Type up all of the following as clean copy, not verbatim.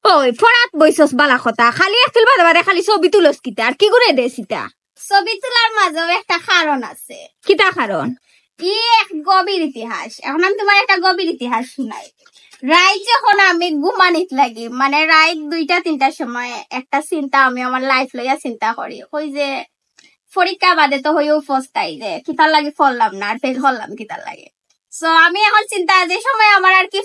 ওই ফরাত বইছস বালা কথা খালি একচুল বাদে বাদে খালি ছবি তুলস কিতা আর কি করে দে সিতা ছবি তোলার মাঝেও একটা কারণ আছে। কিতা কারণ? কি এক গভীর ইতিহাস। এখন আমি তোমার একটা গভীর ইতিহাস শুনাই। রাত যখন আমি ঘুমানিত লাগি, মানে রাত 2টা-3টার সময় একটা চিন্তা আমি আমার লাইফ লইয়া চিন্তা করি। ওই যে পরীক্ষা বাদে তো হয়েও পস্তাই যে কিতার লাগে পড়লাম না, আর ফেল করলাম কিতার লাগে। সো আমি এখন চিন্তা, যে সময় আমার আর কি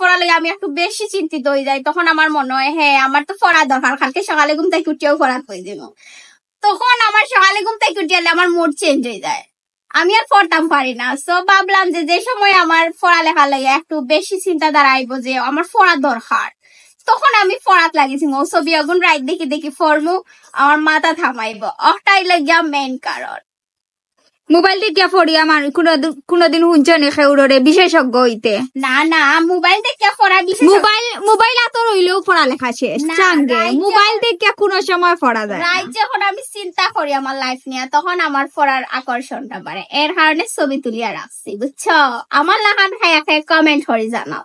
পড়া লইয়া আমি একটু বেশি চিন্তিত হয়ে যাই, তখন আমার মনে হয় হ্যাঁ আমার তো পড়া দরকার, কালকে সকালে ঘুম থেকে উঠিয়েও পড়া হয়ে দিব। তখন আমার সকালে ঘুম থেকে উঠিয়ালে আমার মুড চেঞ্জ হয়ে যায়, আমি আর পড়তাম পারি না। সো ভাবলাম যে সময় আমার পড়ালেখা লাগে একটু বেশি চিন্তা দাঁড়াইবো যে আমার পড়া দরকার, তখন আমি পড়াত লাগিছি। ছবি আগুন রাইট দেখি দেখি ফর্মু আমার মাথা থামাইব, ওটাই লাগিয়া মেইন কারণ। মোবাইল দেখিয়া পড়ি আমার কোনদিন শুনছ নি খেউরে বিশেষজ্ঞ হইতে? না মোবাইল দেখিয়া পড়া মোবাইল আতর হইলেও পড়ালেখা শেষ সঙ্গে মোবাইল দেখিয়া কোন সময় পড়া যায়। রাইট যখন আমি চিন্তা করি আমার লাইফ নিয়ে, তখন আমার পড়ার আকর্ষণটা বাড়ে, এর কারণে ছবি তুলিয়া রাখছি, বুঝছো? আমার লাগান খাইয়া খাই কমেন্ট করে জানাও।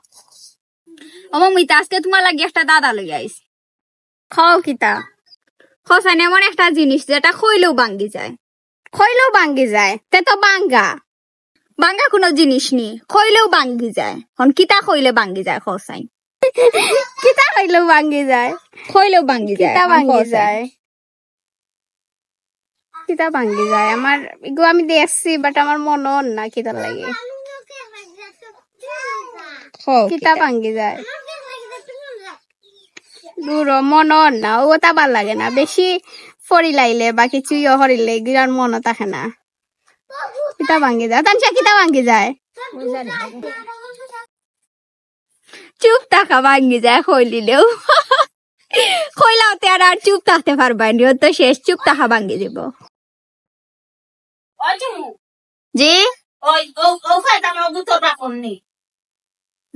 অমিতা আজকে তোমার লাগে একটা দাদা লই আইস। খাও কিতা? খসান এমন একটা জিনিস যেটা খইলেও ভাঙ্গি যায়। খইলেও ভাঙ্গি যায়? তে তো ভাঙ্গা কোনো জিনিস নি, খইলেও ভাঙ্গি যায়। হন কিতা খইলে ভাঙ্গি যায় খসাই? কিতা খইলেও ভাঙ্গি যায়? খইলেও ভাঙ্গি যায়। কিতা ভাঙ্গি যায়? কিতা ভাঙ্গি যায়? আমার এগো আমি দেখছি, বাট আমার মনে না কিতা লাগে। কিতা ভাঙ্গি যায়? দূর মন না, ও তা ভাল লাগে না। বেশি ফরিলাইলে বা কিছু হরিলে গিরার মন থাকে না। কিতা ভাঙ্গি যায়? তানসা কিতা ভাঙ্গি যায়? চুপ থাকা ভাঙ্গি যায় খইলিলেও। খইলাতে আর চুপ থাকতে পারবা নি, তো শেষ চুপ থাকা ভাঙ্গি দিব। জি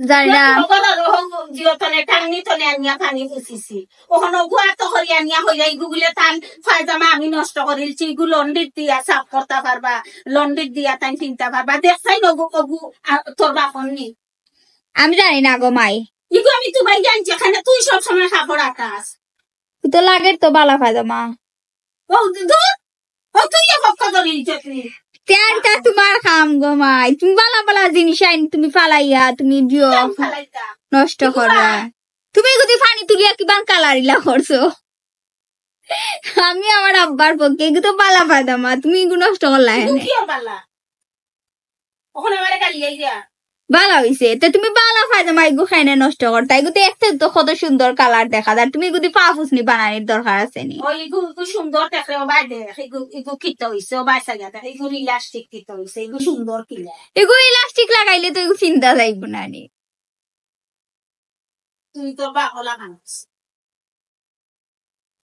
জানি না আমি নষ্ট করিলছি, লন্ডির দিয়া সাফ করতে পারবা, লন্ডির দিয়া তাই চিনতে পারবা, দেখছাই নগু তোর বাপনি। আমি জানি না গো মাই, ইগো আমি তোমায় জানছি, এখানে তুই সবসময় খাবার আকাশ তো লাগে তো বালা পায়জামা। তুই পক্ষ ধরিস প্যান্টটা তোমার খাম গো মাই, তুমি বালা বালা জিনিস আইন তুমি ফালাইয়া তুমি দিও নষ্ট করবা। তুমি যদি পানি তুলিয়া কিবান কালারিলা করছো, আমি আমার আব্বার পক্ষে এগুলো তো বালা পায়জামা, তুমি এগুলো নষ্ট করলা। বালা হইছে তো তুমি বালা পায়জামা এগু খাইনে নষ্ট করতা, এগু তো একটা তো কত সুন্দর কালার দেখা যায়, তুমি এগুলো পা ফুসনি বানানির দরকার আছে নি? সুন্দর দেখলে এগু কিত হইছে বাইসা গেছে, এগু ইলাস্টিক কিত হইছে, এগু সুন্দর কিলা, এগু ইলাস্টিক লাগাইলে তো এগু চিন্তা যাইব না নি। তুই তো বাকলা মানুষ।